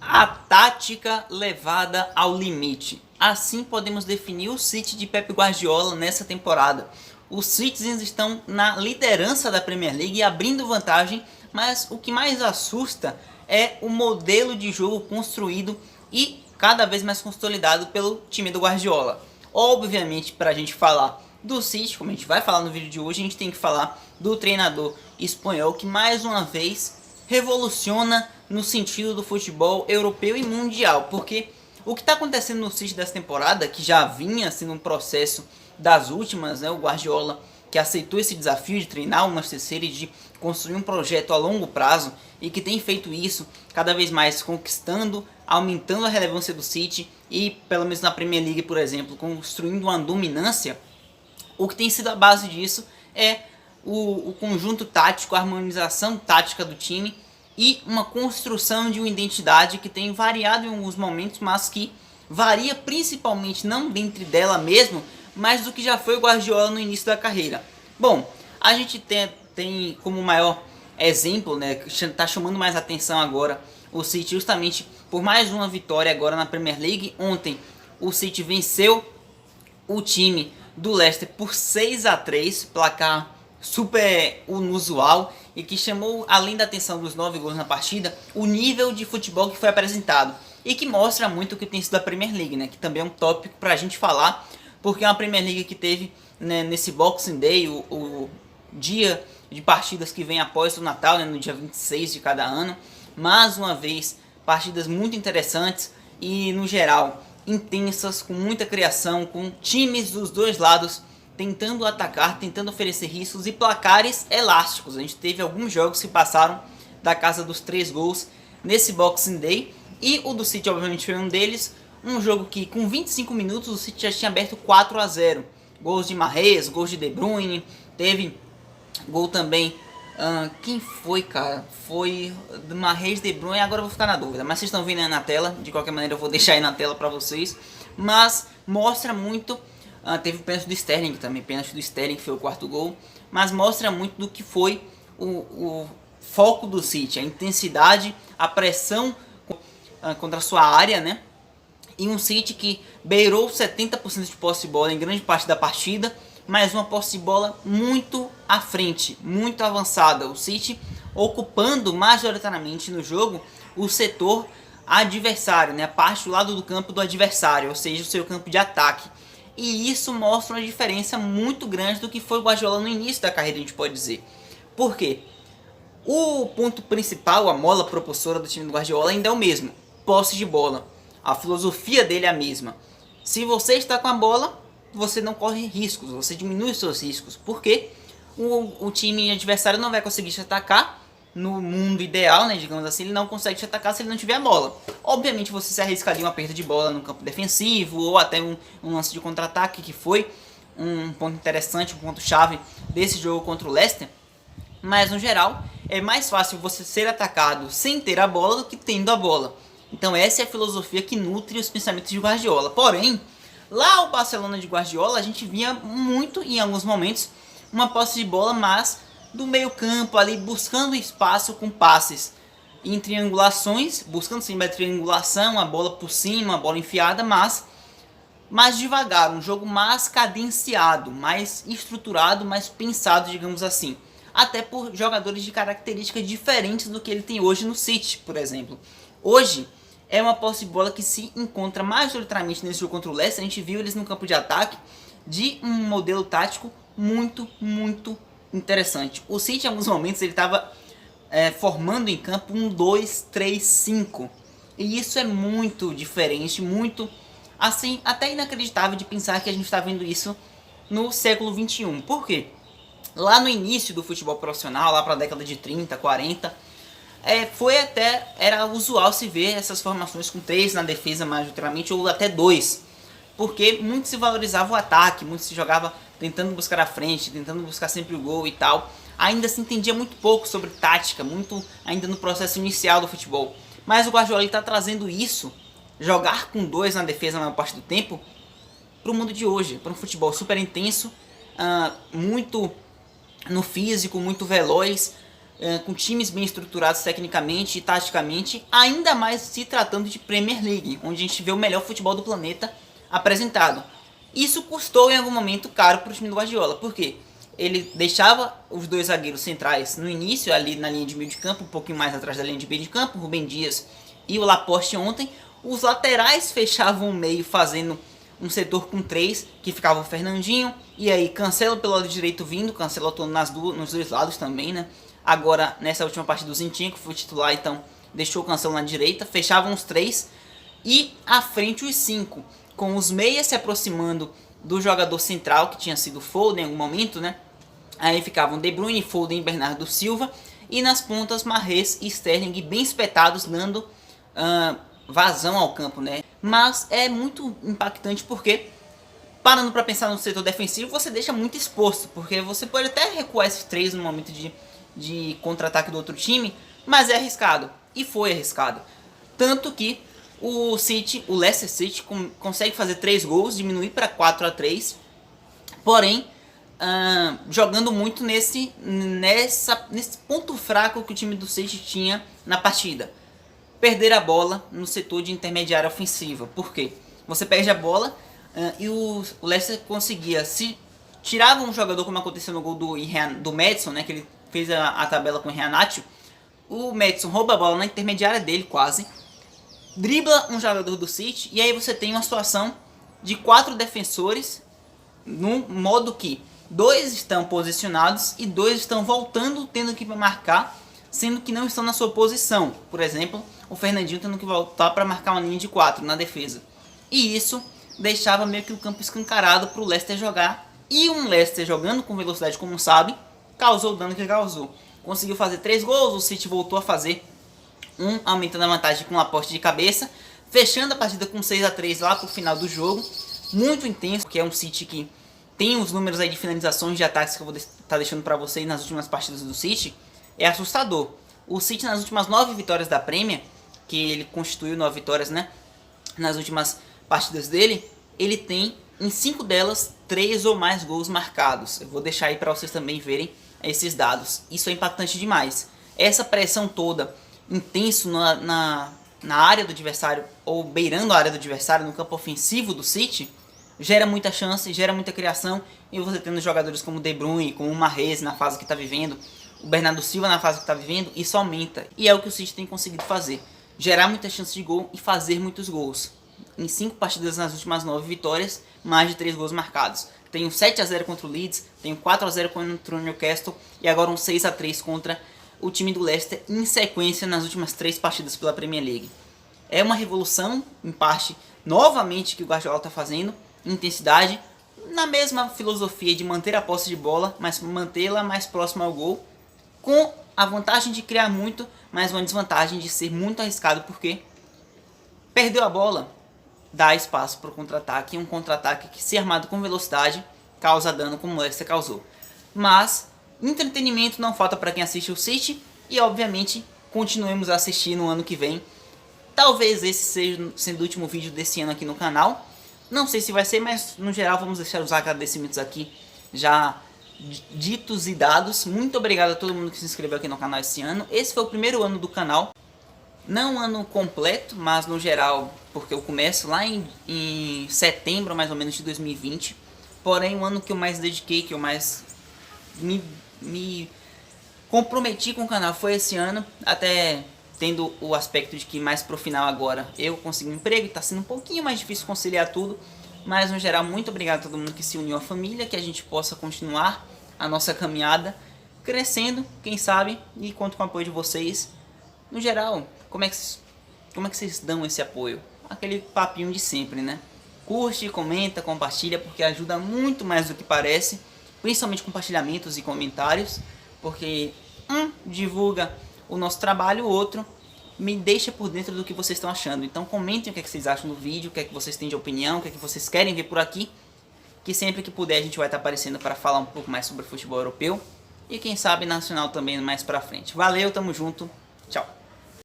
A tática levada ao limite. Assim podemos definir o City de Pep Guardiola nessa temporada. Os Citizens estão na liderança da Premier League, abrindo vantagem, mas o que mais assusta é o modelo de jogo construído e cada vez mais consolidado pelo time do Guardiola. Obviamente, para a gente falar do City, como a gente vai falar no vídeo de hoje, a gente tem que falar do treinador espanhol que mais uma vez revoluciona no sentido do futebol europeu e mundial, porque o que está acontecendo no City dessa temporada, que já vinha sendo um processo das últimas, né, o Guardiola que aceitou esse desafio de treinar o Manchester City, de construir um projeto a longo prazo e que tem feito isso cada vez mais, conquistando, aumentando a relevância do City e, pelo menos na Premier League, por exemplo, construindo uma dominância. O que tem sido a base disso é o conjunto tático, a harmonização tática do time e uma construção de uma identidade que tem variado em alguns momentos, mas que varia principalmente não dentro dela mesmo, mas do que já foi o Guardiola no início da carreira. Bom, a gente tem como maior exemplo, né, está chamando mais atenção agora o City justamente por mais uma vitória agora na Premier League. Ontem o City venceu o time do Leicester por 6-3, placar super inusual e que chamou, além da atenção dos 9 gols na partida, o nível de futebol que foi apresentado e que mostra muito o que tem sido a Premier League, né, que também é um tópico para a gente falar, porque é uma Premier League que teve, né, nesse Boxing Day, o dia de partidas que vem após o Natal, né, no dia 26 de cada ano, mais uma vez, partidas muito interessantes e, no geral, intensas, com muita criação, com times dos dois lados tentando atacar, tentando oferecer riscos e placares elásticos. A gente teve alguns jogos que passaram da casa dos 3 gols nesse Boxing Day, e o do City obviamente foi um deles, um jogo que com 25 minutos o City já tinha aberto 4-0, gols de Mahrez, gols de De Bruyne, teve gol também, quem foi, cara? Foi do Mahrez, De Bruyne, agora eu vou ficar na dúvida, mas vocês estão vendo aí na tela, de qualquer maneira eu vou deixar aí na tela para vocês, mas mostra muito. Teve o pênalti do Sterling também, pênalti do Sterling que foi o 4º gol, mas mostra muito do que foi o foco do City, a intensidade, a pressão contra a sua área, né? E um City que beirou 70% de posse de bola em grande parte da partida, mas uma posse de bola muito à frente, muito avançada. O City ocupando majoritariamente no jogo o setor adversário, né? A parte do lado do campo do adversário, ou seja, o seu campo de ataque. E isso mostra uma diferença muito grande do que foi o Guardiola no início da carreira, a gente pode dizer. Por quê? O ponto principal, a mola propulsora do time do Guardiola ainda é o mesmo, posse de bola. A filosofia dele é a mesma. Se você está com a bola, você não corre riscos, você diminui os seus riscos. Porque o time adversário não vai conseguir te atacar. No mundo ideal, né, digamos assim, ele não consegue te atacar se ele não tiver a bola. Obviamente você se arriscaria uma perda de bola no campo defensivo ou até um lance de contra-ataque, que foi um ponto interessante, um ponto chave desse jogo contra o Leicester. Mas no geral é mais fácil você ser atacado sem ter a bola do que tendo a bola. Então essa é a filosofia que nutre os pensamentos de Guardiola. Porém, lá o Barcelona de Guardiola a gente via muito em alguns momentos uma posse de bola, mas do meio campo ali, buscando espaço com passes em triangulações, buscando sempre a triangulação, a bola por cima, a bola enfiada, mas mais devagar, um jogo mais cadenciado, mais estruturado, mais pensado, digamos assim. Até por jogadores de características diferentes do que ele tem hoje no City, por exemplo. Hoje é uma posse de bola que se encontra majoritariamente nesse jogo contra o Leicester. A gente viu eles no campo de ataque de um modelo tático muito interessante. O City em alguns momentos ele estava formando em campo um 2-3-5 e isso é muito diferente, muito assim, até inacreditável de pensar que a gente está vendo isso no século 21. Por quê? Lá no início do futebol profissional, lá para a década de 30, 40, era usual se ver essas formações com 3 na defesa majoritariamente, ou até 2, porque muito se valorizava o ataque, muito se jogava tentando buscar a frente, tentando buscar sempre o gol e tal. Ainda se entendia muito pouco sobre tática, muito ainda no processo inicial do futebol. Mas o Guardiola está trazendo isso, jogar com 2 na defesa na maior parte do tempo, para o mundo de hoje, para um futebol super intenso, muito no físico, muito veloz, com times bem estruturados tecnicamente e taticamente, ainda mais se tratando de Premier League, onde a gente vê o melhor futebol do planeta apresentado. Isso custou em algum momento caro para o time do Guardiola, porque ele deixava os dois zagueiros centrais no início, ali na linha de meio de campo, um pouquinho mais atrás da linha de meio de campo, o Rubem Dias e o Laporte ontem. Os laterais fechavam o meio fazendo um setor com 3, que ficava o Fernandinho, e aí Cancelo pelo lado direito vindo, Cancelo atuando nos dois lados também, né? Agora, nessa última partida do Zinchenko, que foi titular, então deixou o Cancelo na direita, fechavam os 3, e à frente os 5, com os meias se aproximando do jogador central, que tinha sido Foden em algum momento, né? Aí ficavam De Bruyne, Foden e Bernardo Silva, e nas pontas Mahrez e Sterling bem espetados, dando vazão ao campo, né? Mas é muito impactante porque, parando para pensar no setor defensivo, você deixa muito exposto, porque você pode até recuar esses 3 no momento de contra-ataque do outro time, mas é arriscado, e foi arriscado. Tanto que o Leicester City consegue fazer 3 gols, diminuir para 4-3, porém jogando muito nesse ponto fraco que o time do City tinha na partida. Perder a bola no setor de intermediária ofensiva. Por quê? Você perde a bola e o Leicester conseguia, se tirava um jogador, como aconteceu no gol do Maddison, né, que ele fez a tabela com o Iheanacho, o Maddison rouba a bola na intermediária dele quase, dribla um jogador do City, e aí você tem uma situação de 4 defensores, no modo que 2 estão posicionados e 2 estão voltando, tendo que marcar, sendo que não estão na sua posição. Por exemplo, o Fernandinho tendo que voltar para marcar uma linha de 4 na defesa. E isso deixava meio que o campo escancarado para o Leicester jogar. E um Leicester jogando com velocidade, como sabe, causou o dano que causou. Conseguiu fazer 3 gols, o City voltou a fazer aumentando a vantagem com um aposte de cabeça, fechando a partida com 6-3 lá para o final do jogo. Muito intenso, porque é um City que tem os números aí de finalizações de ataques que eu vou estar deixando para vocês nas últimas partidas do City. É assustador. O City nas últimas 9 vitórias da Premier, que ele constituiu 9 vitórias, né, nas últimas partidas dele, ele tem em 5 delas 3 ou mais gols marcados. Eu vou deixar aí para vocês também verem esses dados. Isso é impactante demais. Essa pressão toda, intenso na área do adversário, ou beirando a área do adversário, no campo ofensivo do City, gera muita chance, gera muita criação, e você tendo jogadores como De Bruyne, como o Mahrez na fase que está vivendo, o Bernardo Silva na fase que está vivendo, isso aumenta. E é o que o City tem conseguido fazer. Gerar muita chance de gol e fazer muitos gols. Em 5 partidas nas últimas 9 vitórias, mais de 3 gols marcados. Tem um 7-0 contra o Leeds, tem um 4-0 contra o Newcastle e agora um 6-3 contra o time do Leicester em sequência nas últimas 3 partidas pela Premier League. É uma revolução, em parte, novamente, que o Guardiola está fazendo, intensidade, na mesma filosofia de manter a posse de bola, mas mantê-la mais próxima ao gol, com a vantagem de criar muito, mas uma desvantagem de ser muito arriscado, porque perdeu a bola, dá espaço para o contra-ataque, e um contra-ataque que, se armado com velocidade, causa dano como o Leicester causou. Mas entretenimento não falta para quem assiste o City, e obviamente continuemos a assistir no ano que vem. Talvez esse seja sendo o último vídeo desse ano aqui no canal. Não sei se vai ser, mas no geral vamos deixar os agradecimentos aqui já ditos e dados. Muito obrigado a todo mundo que se inscreveu aqui no canal esse ano. Esse foi o primeiro ano do canal. Não um ano completo, mas no geral, porque eu começo lá em setembro mais ou menos de 2020. Porém, o ano que eu mais dediquei, que eu mais me comprometi com o canal foi esse ano. Até tendo o aspecto de que mais pro final agora eu consegui um emprego e tá sendo um pouquinho mais difícil conciliar tudo. Mas no geral, muito obrigado a todo mundo que se uniu à família, que a gente possa continuar a nossa caminhada crescendo, quem sabe, e conto com o apoio de vocês. No geral, como é que vocês dão esse apoio? Aquele papinho de sempre, né? Curte, comenta, compartilha, porque ajuda muito mais do que parece, principalmente compartilhamentos e comentários, porque divulga o nosso trabalho, o outro me deixa por dentro do que vocês estão achando. Então comentem o que é que vocês acham do vídeo, o que é que vocês têm de opinião, o que é que vocês querem ver por aqui, que sempre que puder a gente vai estar aparecendo para falar um pouco mais sobre o futebol europeu e quem sabe nacional também mais pra frente. Valeu, tamo junto!